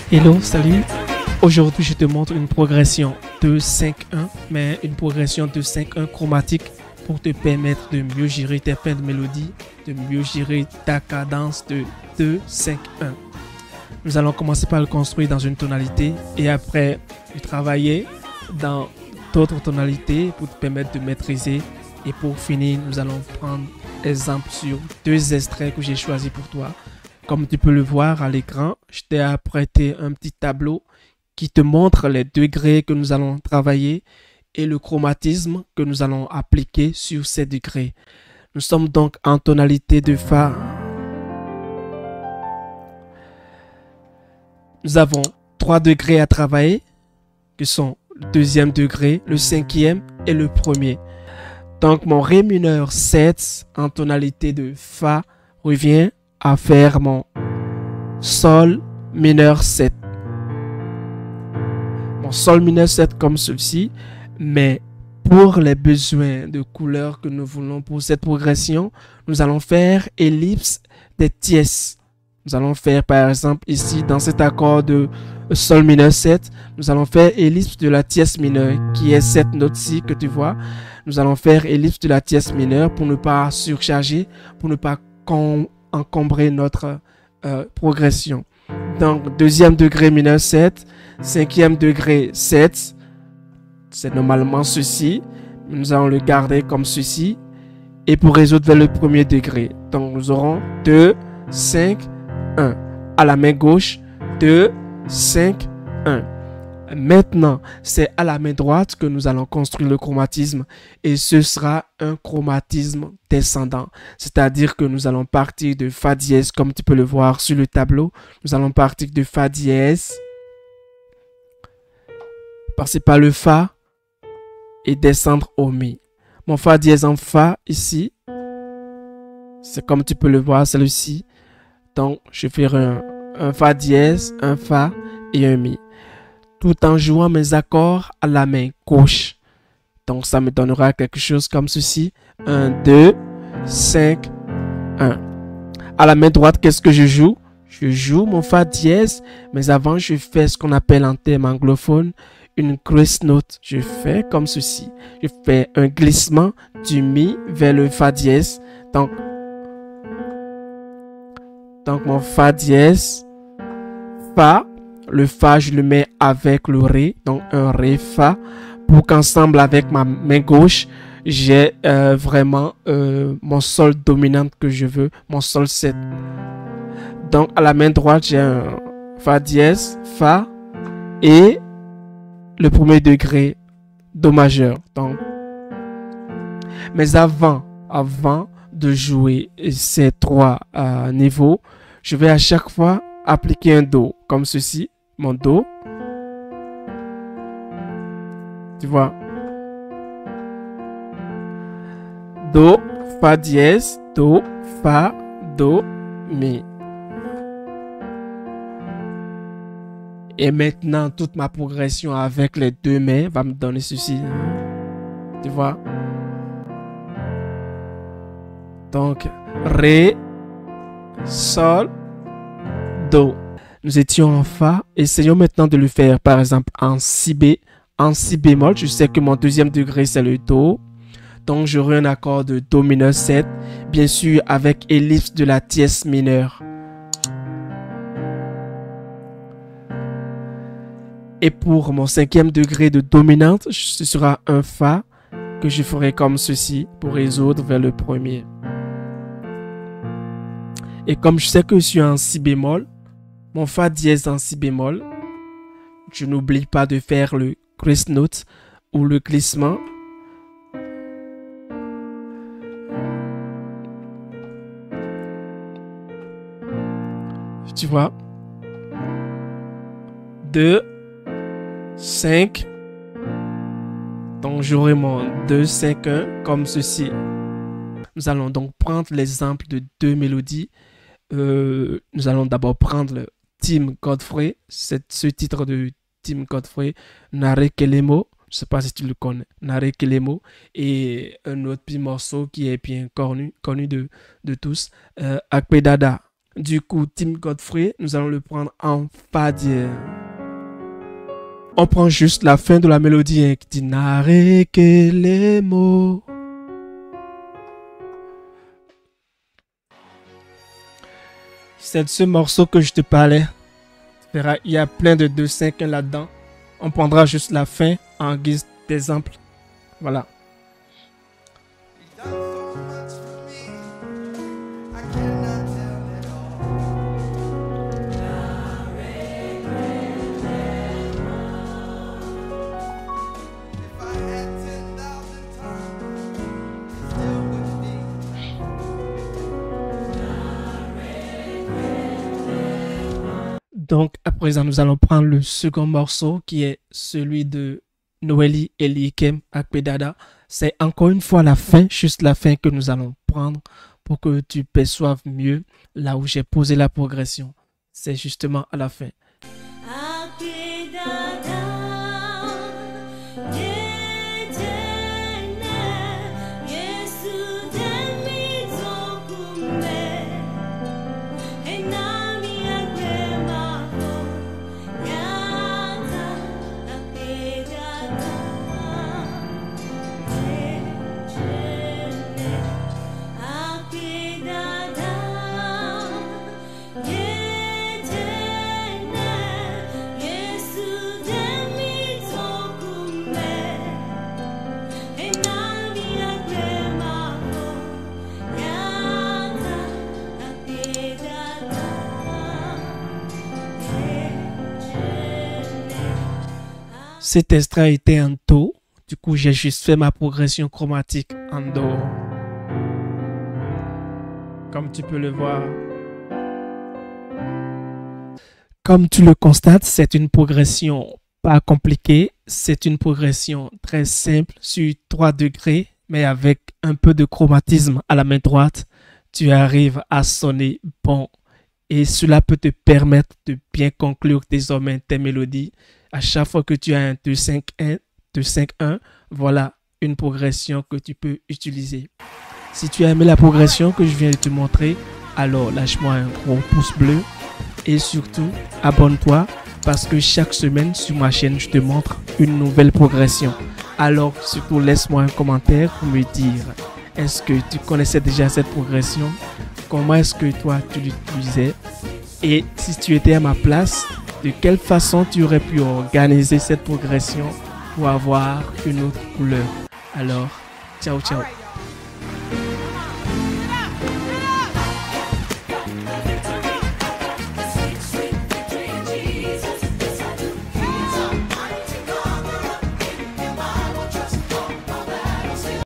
Hello, salut. Aujourd'hui, je te montre une progression de 5-1, mais une progression de 5-1 chromatique pour te permettre de mieux gérer tes fins de mélodie, de mieux gérer ta cadence de 2-5-1. Nous allons commencer par le construire dans une tonalité et après travailler dans d'autres tonalités pour te permettre de maîtriser. Et pour finir, nous allons prendre exemple sur deux extraits que j'ai choisis pour toi. Comme tu peux le voir à l'écran, je t'ai apprêté un petit tableau qui te montre les degrés que nous allons travailler et le chromatisme que nous allons appliquer sur ces degrés. Nous sommes donc en tonalité de Fa. Nous avons 3 degrés à travailler, qui sont le deuxième degré, le cinquième et le premier. Donc mon Ré mineur 7 en tonalité de Fa revient à faire mon Sol mineur 7. Mon Sol mineur 7 comme ceci, mais pour les besoins de couleur que nous voulons pour cette progression, nous allons faire ellipse des tierces. Nous allons faire par exemple ici dans cet accord de Sol mineur 7, nous allons faire ellipse de la tierce mineure qui est cette note-ci que tu vois. Nous allons faire ellipse de la tierce mineure pour ne pas surcharger, pour ne pas encombrer notre progression. Donc deuxième degré mineur 7, cinquième degré 7, c'est normalement ceci. Nous allons le garder comme ceci. Et pour résoudre vers le premier degré, donc nous aurons 2, 5, 1. À la main gauche, 2, 5, 1. Maintenant, c'est à la main droite que nous allons construire le chromatisme et ce sera un chromatisme descendant. C'est-à-dire que nous allons partir de Fa dièse comme tu peux le voir sur le tableau. Nous allons partir de Fa dièse, passer par le Fa et descendre au Mi. Mon Fa dièse en Fa ici, c'est comme tu peux le voir, c'est le Si. Donc, je ferai un Fa dièse, un Fa et un Mi, tout en jouant mes accords à la main gauche. Donc, ça me donnera quelque chose comme ceci. 1, 2, 5, 1. À la main droite, qu'est-ce que je joue? Je joue mon Fa dièse, mais avant, je fais ce qu'on appelle en termes anglophones une grace note. Je fais comme ceci. Je fais un glissement du Mi vers le Fa dièse. Donc mon Fa dièse, Fa. Le Fa, je le mets avec le Ré, donc un Ré, Fa, pour qu'ensemble avec ma main gauche, j'ai vraiment mon Sol dominant que je veux, mon Sol 7. Donc à la main droite, j'ai un Fa dièse, Fa et le premier degré, Do majeur. Donc, mais avant de jouer ces 3 niveaux, je vais à chaque fois appliquer un Do, comme ceci. Mon Do, tu vois, Do, Fa dièse, Do, Fa, Do, Mi. Et maintenant, toute ma progression avec les 2 mains va me donner ceci. Tu vois? Donc, Ré, Sol, Do. Nous étions en Fa. Essayons maintenant de le faire, par exemple, en Si bémol. Je sais que mon deuxième degré, c'est le Do. Donc, j'aurai un accord de Do mineur 7. Bien sûr, avec ellipse de la tierce mineure. Et pour mon cinquième degré de dominante, ce sera un Fa que je ferai comme ceci pour résoudre vers le premier. Et comme je sais que je suis en Si bémol, mon Fa dièse en Si bémol, je n'oublie pas de faire le grace note ou le glissement. Tu vois? 2, 5. Donc j'aurai mon 2, 5, 1 comme ceci. Nous allons donc prendre l'exemple de 2 mélodies. Nous allons d'abord prendre le Tim Godfrey, ce titre de Tim Godfrey, Nare Kelemo, Je ne sais pas si tu le connais. Nare Kelemo. Et un autre petit morceau qui est bien connu de tous. Akpedada. Du coup, Tim Godfrey, nous allons le prendre en fa dièse. On prend juste la fin de la mélodie hein, qui dit Nare Kelemo. C'est de ce morceau que je te parlais. Tu verras, il y a plein de 2-5 là-dedans. On prendra juste la fin en guise d'exemple. Voilà. Donc, à présent, nous allons prendre le second morceau qui est celui de Noélie Elikem Akpedada. C'est encore une fois la fin, juste la fin que nous allons prendre pour que tu perçoives mieux là où j'ai posé la progression. C'est justement à la fin. Cet extrait était en Do. Du coup, j'ai juste fait ma progression chromatique en Do. Comme tu peux le voir. Comme tu le constates, c'est une progression pas compliquée. C'est une progression très simple sur 3 degrés, mais avec un peu de chromatisme à la main droite. Tu arrives à sonner bon. Et cela peut te permettre de bien conclure désormais tes mélodies. À chaque fois que tu as un 2-5-1, 2-5-1, voilà une progression que tu peux utiliser. Si tu as aimé la progression que je viens de te montrer, alors lâche-moi un gros pouce bleu et surtout abonne-toi parce que chaque semaine sur ma chaîne, je te montre une nouvelle progression. Alors surtout laisse-moi un commentaire pour me dire est-ce que tu connaissais déjà cette progression? Comment est-ce que toi tu l'utilisais? Et si tu étais à ma place, de quelle façon tu aurais pu organiser cette progression pour avoir une autre couleur? Alors, ciao ciao.